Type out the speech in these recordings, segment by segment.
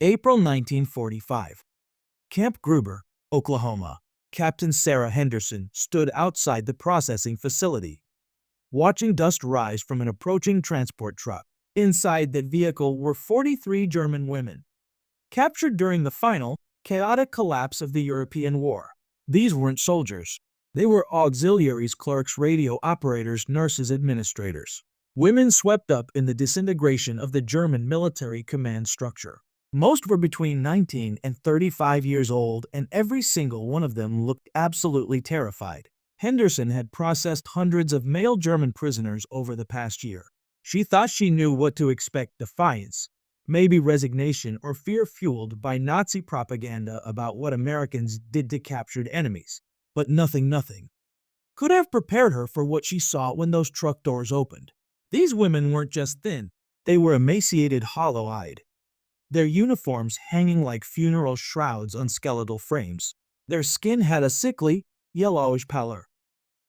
April 1945. Camp Gruber, Oklahoma. Captain Sarah Henderson stood outside the processing facility, watching dust rise from an approaching transport truck. Inside that vehicle were 43 German women, captured during the final, chaotic collapse of the European War. These weren't soldiers. They were auxiliaries, clerks, radio operators, nurses, administrators. Women swept up in the disintegration of the German military command structure. Most were between 19 and 35 years old, and every single one of them looked absolutely terrified. Henderson had processed hundreds of male German prisoners over the past year. She thought she knew what to expect: defiance, maybe resignation, or fear fueled by Nazi propaganda about what Americans did to captured enemies. But nothing could have prepared her for what she saw when those truck doors opened. These women weren't just thin, they were emaciated, hollow-eyed, their uniforms hanging like funeral shrouds on skeletal frames. Their skin had a sickly, yellowish pallor.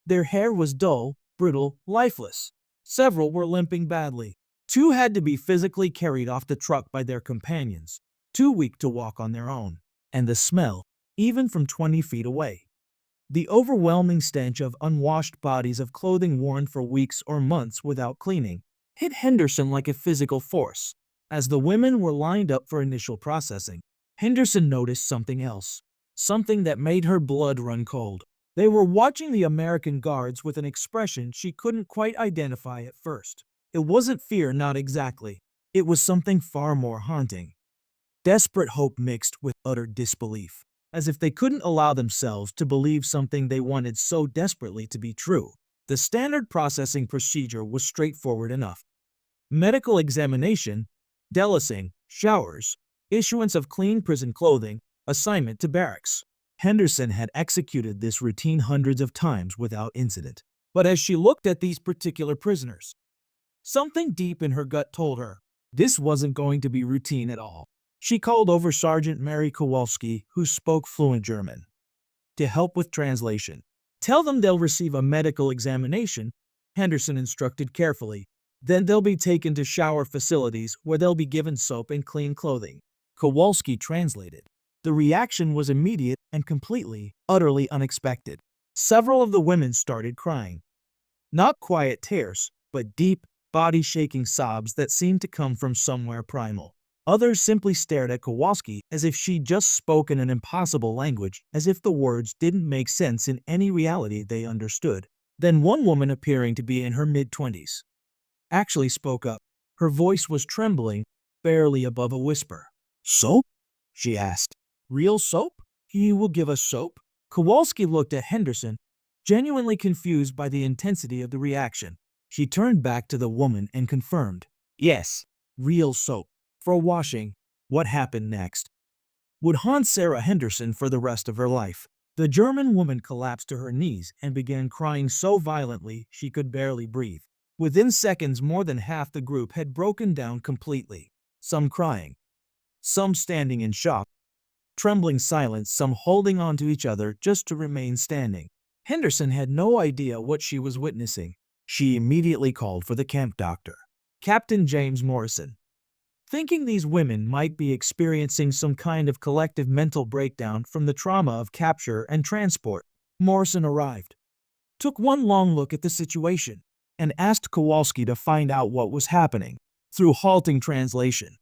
Their hair was dull, brittle, lifeless. Several were limping badly. 2 had to be physically carried off the truck by their companions, too weak to walk on their own. And the smell, even from 20 feet away. The overwhelming stench of unwashed bodies, of clothing worn for weeks or months without cleaning, hit Henderson like a physical force. As the women were lined up for initial processing, Henderson noticed something else. Something that made her blood run cold. They were watching the American guards with an expression she couldn't quite identify at first. It wasn't fear, not exactly. It was something far more haunting. Desperate hope mixed with utter disbelief. As if they couldn't allow themselves to believe something they wanted so desperately to be true. The standard processing procedure was straightforward enough. Medical examination, delousing, showers, issuance of clean prison clothing, assignment to barracks. Henderson had executed this routine hundreds of times without incident. But as she looked at these particular prisoners, something deep in her gut told her this wasn't going to be routine at all. She called over Sergeant Mary Kowalski, who spoke fluent German, to help with translation. "Tell them they'll receive a medical examination," Henderson instructed carefully. "Then they'll be taken to shower facilities where they'll be given soap and clean clothing." Kowalski translated. The reaction was immediate and completely, utterly unexpected. Several of the women started crying. Not quiet tears, but deep, body-shaking sobs that seemed to come from somewhere primal. Others simply stared at Kowalski as if she'd just spoken an impossible language, as if the words didn't make sense in any reality they understood. Then one woman, appearing to be in her mid-20s, actually spoke up. Her voice was trembling, barely above a whisper. "Soap?" she asked. "Real soap? You will give us soap?" Kowalski looked at Henderson, genuinely confused by the intensity of the reaction. She turned back to the woman and confirmed, "Yes, real soap. For washing." What happened next would haunt Sarah Henderson for the rest of her life. The German woman collapsed to her knees and began crying so violently she could barely breathe. Within seconds, more than half the group had broken down completely. Some crying, some standing in shock, trembling silence, some holding on to each other just to remain standing. Henderson had no idea what she was witnessing. She immediately called for the camp doctor, Captain James Morrison. Thinking these women might be experiencing some kind of collective mental breakdown from the trauma of capture and transport, Morrison arrived, took one long look at the situation, and asked Kowalski to find out what was happening. Through halting translation,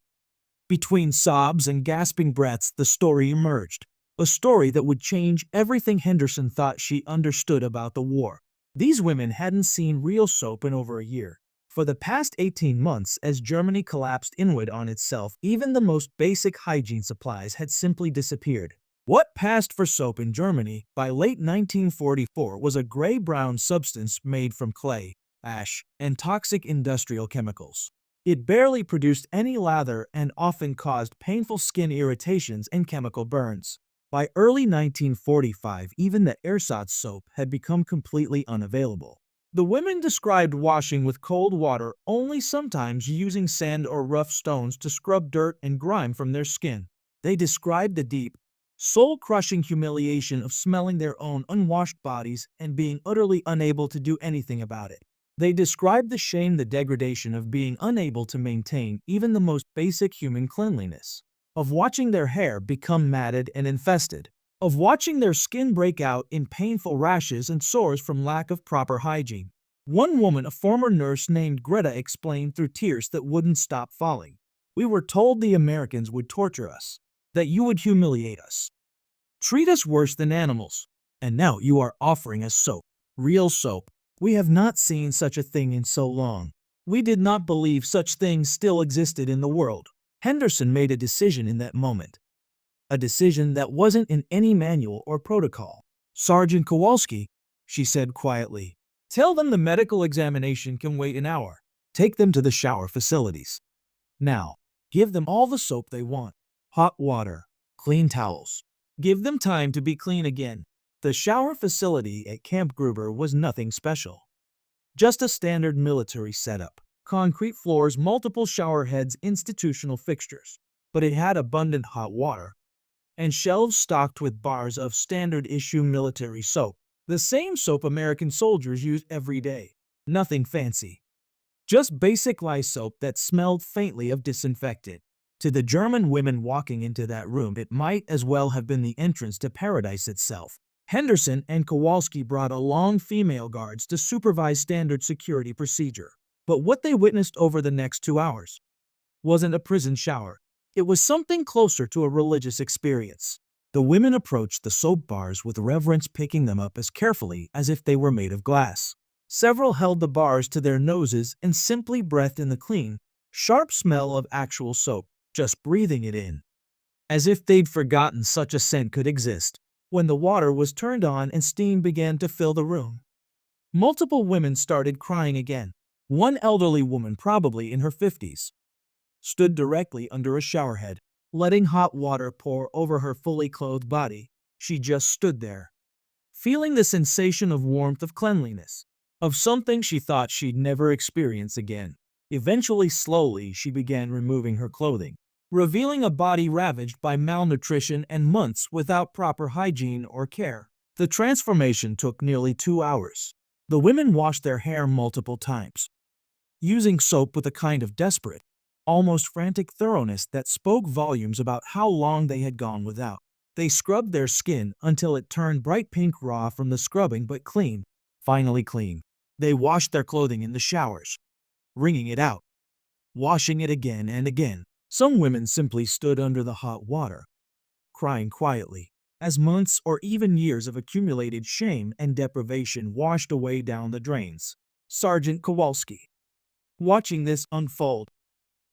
between sobs and gasping breaths, the story emerged. A story that would change everything Henderson thought she understood about the war. These women hadn't seen real soap in over a year. For the past 18 months, as Germany collapsed inward on itself, even the most basic hygiene supplies had simply disappeared. What passed for soap in Germany by late 1944 was a gray-brown substance made from clay, ash, and toxic industrial chemicals. It barely produced any lather and often caused painful skin irritations and chemical burns. By early 1945, even the ersatz soap had become completely unavailable. The women described washing with cold water, only sometimes using sand or rough stones to scrub dirt and grime from their skin. They described the deep, soul-crushing humiliation of smelling their own unwashed bodies and being utterly unable to do anything about it. They described the shame, the degradation of being unable to maintain even the most basic human cleanliness. of watching their hair become matted and infested, of watching their skin break out in painful rashes and sores from lack of proper hygiene. One woman, a former nurse named Greta, explained through tears that wouldn't stop falling. "We were told the Americans would torture us, that you would humiliate us, treat us worse than animals. And now you are offering us soap. Real soap. We have not seen such a thing in so long. We did not believe such things still existed in the world." Henderson made a decision in that moment. A decision that wasn't in any manual or protocol. "Sergeant Kowalski," she said quietly, "tell them the medical examination can wait an hour. Take them to the shower facilities. Now, give them all the soap they want. Hot water, clean towels. Give them time to be clean again." The shower facility at Camp Gruber was nothing special. Just a standard military setup. Concrete floors, multiple shower heads, institutional fixtures. But it had abundant hot water and shelves stocked with bars of standard-issue military soap. The same soap American soldiers use every day. Nothing fancy. Just basic lye soap that smelled faintly of disinfectant. To the German women walking into that room, it might as well have been the entrance to paradise itself. Henderson and Kowalski brought along female guards to supervise standard security procedure. But what they witnessed over the next 2 hours wasn't a prison shower. It was something closer to a religious experience. The women approached the soap bars with reverence, picking them up as carefully as if they were made of glass. Several held the bars to their noses and simply breathed in the clean, sharp smell of actual soap, just breathing it in, as if they'd forgotten such a scent could exist. When the water was turned on and steam began to fill the room, multiple women started crying again. One elderly woman, probably in her 50s, stood directly under a showerhead, letting hot water pour over her fully clothed body. She just stood there, feeling the sensation of warmth, of cleanliness, of something she thought she'd never experience again. Eventually, slowly, she began removing her clothing, revealing a body ravaged by malnutrition and months without proper hygiene or care. The transformation took nearly 2 hours. The women washed their hair multiple times, using soap with a kind of desperate, almost frantic thoroughness that spoke volumes about how long they had gone without. They scrubbed their skin until it turned bright pink, raw from the scrubbing, but clean, finally clean. They washed their clothing in the showers, wringing it out, washing it again and again. Some women simply stood under the hot water, crying quietly, as months or even years of accumulated shame and deprivation washed away down the drains. Sergeant Kowalski, watching this unfold,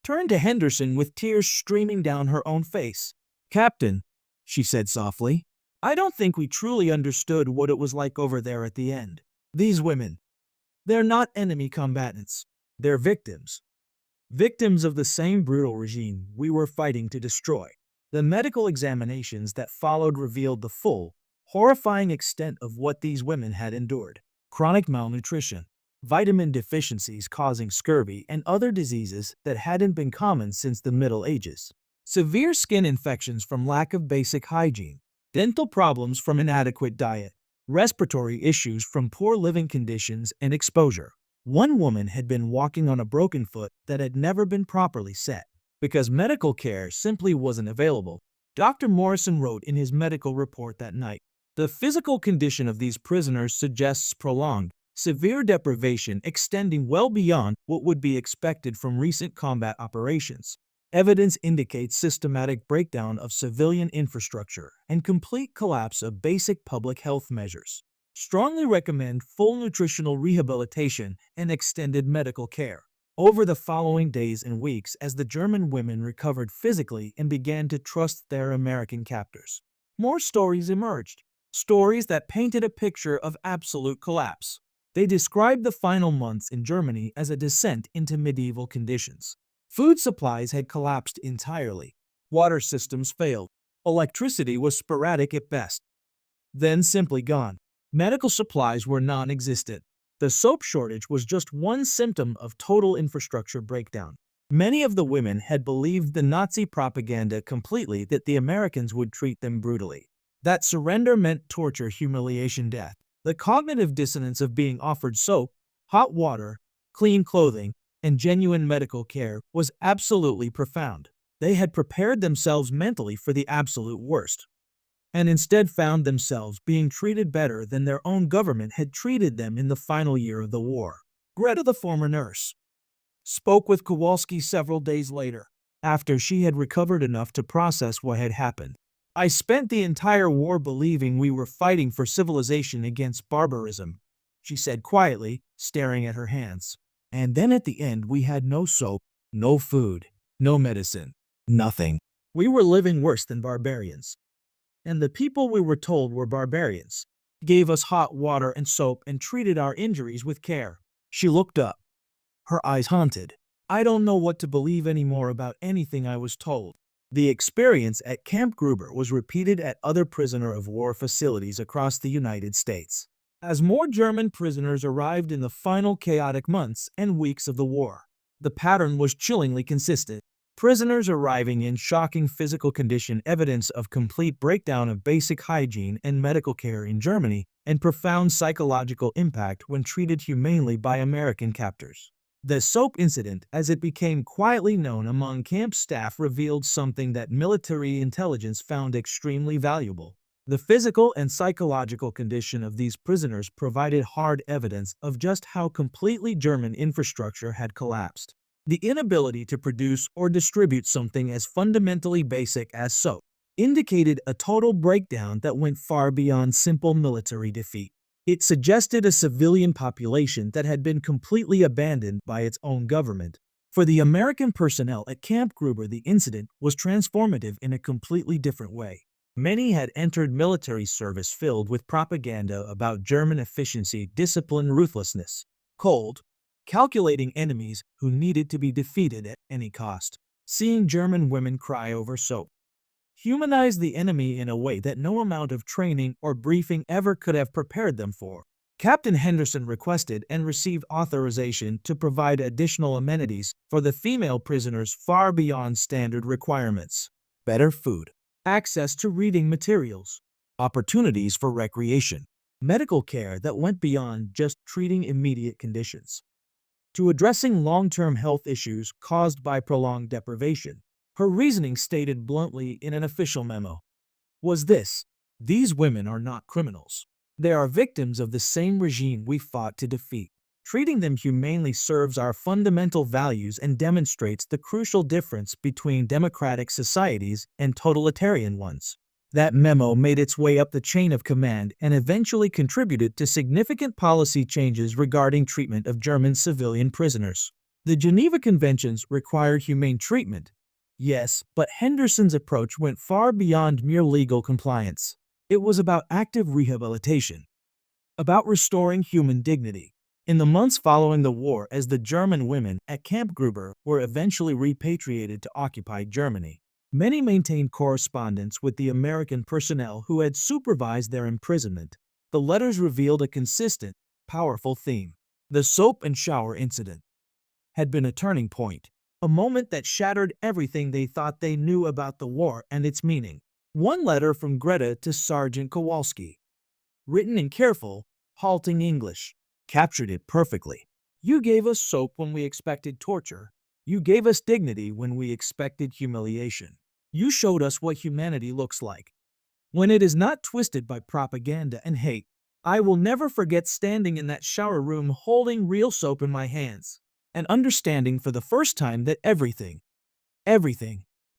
turned to Henderson with tears streaming down her own face. "Captain," she said softly, "I don't think we truly understood what it was like over there at the end. These women, they're not enemy combatants. They're victims. Victims of the same brutal regime we were fighting to destroy." The medical examinations that followed revealed the full, horrifying extent of what these women had endured. Chronic malnutrition, vitamin deficiencies causing scurvy and other diseases that hadn't been common since the Middle Ages. Severe skin infections from lack of basic hygiene. Dental problems from inadequate diet. Respiratory issues from poor living conditions and exposure. One woman had been walking on a broken foot that had never been properly set because medical care simply wasn't available. Dr. Morrison wrote in his medical report that night, "The physical condition of these prisoners suggests prolonged, severe deprivation extending well beyond what would be expected from recent combat operations. Evidence indicates systematic breakdown of civilian infrastructure and complete collapse of basic public health measures. Strongly recommend full nutritional rehabilitation and extended medical care." Over the following days and weeks, as the German women recovered physically and began to trust their American captors, more stories emerged. Stories that painted a picture of absolute collapse. They described the final months in Germany as a descent into medieval conditions. Food supplies had collapsed entirely. Water systems failed. Electricity was sporadic at best, then simply gone. Medical supplies were non-existent. The soap shortage was just one symptom of total infrastructure breakdown. Many of the women had believed the Nazi propaganda completely, that the Americans would treat them brutally, that surrender meant torture, humiliation, death. The cognitive dissonance of being offered soap, hot water, clean clothing, and genuine medical care was absolutely profound. They had prepared themselves mentally for the absolute worst, and instead found themselves being treated better than their own government had treated them in the final year of the war. Greta, the former nurse, spoke with Kowalski several days later, after she had recovered enough to process what had happened. I spent the entire war believing we were fighting for civilization against barbarism, she said quietly, staring at her hands. And then at the end we had no soap, no food, no medicine, nothing. We were living worse than barbarians. And the people we were told were barbarians gave us hot water and soap and treated our injuries with care. She looked up, her eyes haunted. I don't know what to believe anymore about anything I was told. The experience at Camp Gruber was repeated at other prisoner of war facilities across the United States. As more German prisoners arrived in the final chaotic months and weeks of the war, the pattern was chillingly consistent. Prisoners arriving in shocking physical condition, evidence of complete breakdown of basic hygiene and medical care in Germany, and profound psychological impact when treated humanely by American captors. The soap incident, as it became quietly known among camp staff, revealed something that military intelligence found extremely valuable. The physical and psychological condition of these prisoners provided hard evidence of just how completely German infrastructure had collapsed. The inability to produce or distribute something as fundamentally basic as soap indicated a total breakdown that went far beyond simple military defeat. It suggested a civilian population that had been completely abandoned by its own government. For the American personnel at Camp Gruber, the incident was transformative in a completely different way. Many had entered military service filled with propaganda about German efficiency, discipline, ruthlessness, cold, calculating enemies who needed to be defeated at any cost. Seeing German women cry over soap humanized the enemy in a way that no amount of training or briefing ever could have prepared them for. Captain Henderson requested and received authorization to provide additional amenities for the female prisoners far beyond standard requirements. Better food, access to reading materials, opportunities for recreation, medical care that went beyond just treating immediate conditions to addressing long-term health issues caused by prolonged deprivation. Her reasoning, stated bluntly in an official memo, was this: these women are not criminals. They are victims of the same regime we fought to defeat. Treating them humanely serves our fundamental values and demonstrates the crucial difference between democratic societies and totalitarian ones. That memo made its way up the chain of command and eventually contributed to significant policy changes regarding treatment of German civilian prisoners. The Geneva Conventions required humane treatment, yes, but Henderson's approach went far beyond mere legal compliance. It was about active rehabilitation, about restoring human dignity. In the months following the war, as the German women at Camp Gruber were eventually repatriated to occupied Germany, many maintained correspondence with the American personnel who had supervised their imprisonment. The letters revealed a consistent, powerful theme. The soap and shower incident had been a turning point, a moment that shattered everything they thought they knew about the war and its meaning. One letter from Greta to Sergeant Kowalski, written in careful, halting English, captured it perfectly. You gave us soap when we expected torture. You gave us dignity when we expected humiliation. You showed us what humanity looks like when it is not twisted by propaganda and hate. I will never forget standing in that shower room holding real soap in my hands and understanding for the first time that everything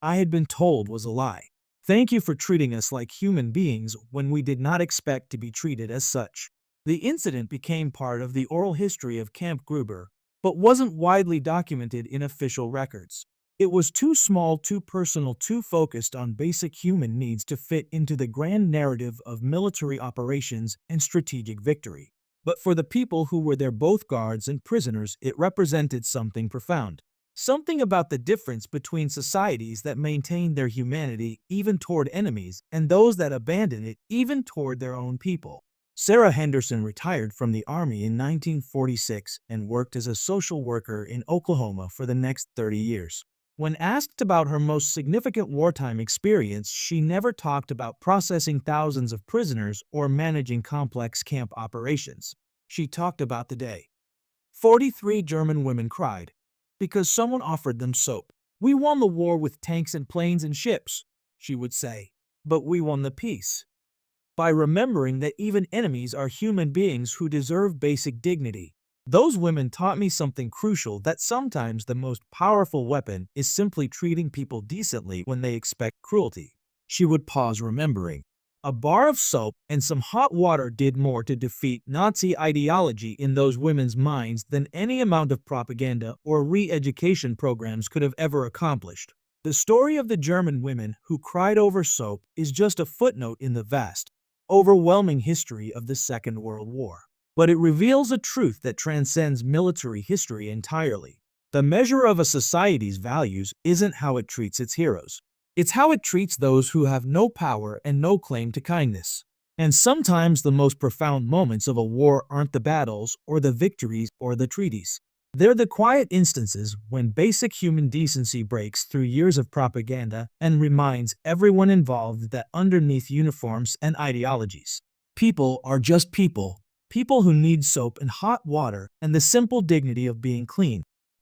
I had been told was a lie. Thank you for treating us like human beings when we did not expect to be treated as such. The incident became part of the oral history of Camp Gruber, but wasn't widely documented in official records. It was too small, too personal, too focused on basic human needs to fit into the grand narrative of military operations and strategic victory. But for the people who were there, both guards and prisoners, it represented something profound. Something about the difference between societies that maintained their humanity even toward enemies and those that abandoned it even toward their own people. Sarah Henderson retired from the Army in 1946 and worked as a social worker in Oklahoma for the next 30 years. When asked about her most significant wartime experience, she never talked about processing thousands of prisoners or managing complex camp operations. She talked about the day 43 German women cried because someone offered them soap. "We won the war with tanks and planes and ships," she would say. "But we won the peace by remembering that even enemies are human beings who deserve basic dignity." Those women taught me something crucial, that sometimes the most powerful weapon is simply treating people decently when they expect cruelty. She would pause, remembering. A bar of soap and some hot water did more to defeat Nazi ideology in those women's minds than any amount of propaganda or re-education programs could have ever accomplished. The story of the German women who cried over soap is just a footnote in the vast, overwhelming history of the Second World War. But it reveals a truth that transcends military history entirely. The measure of a society's values isn't how it treats its heroes. It's how it treats those who have no power and no claim to kindness. And sometimes the most profound moments of a war aren't the battles or the victories or the treaties. They're the quiet instances when basic human decency breaks through years of propaganda and reminds everyone involved that underneath uniforms and ideologies, people are just people. People who need soap and hot water and the simple dignity of being clean.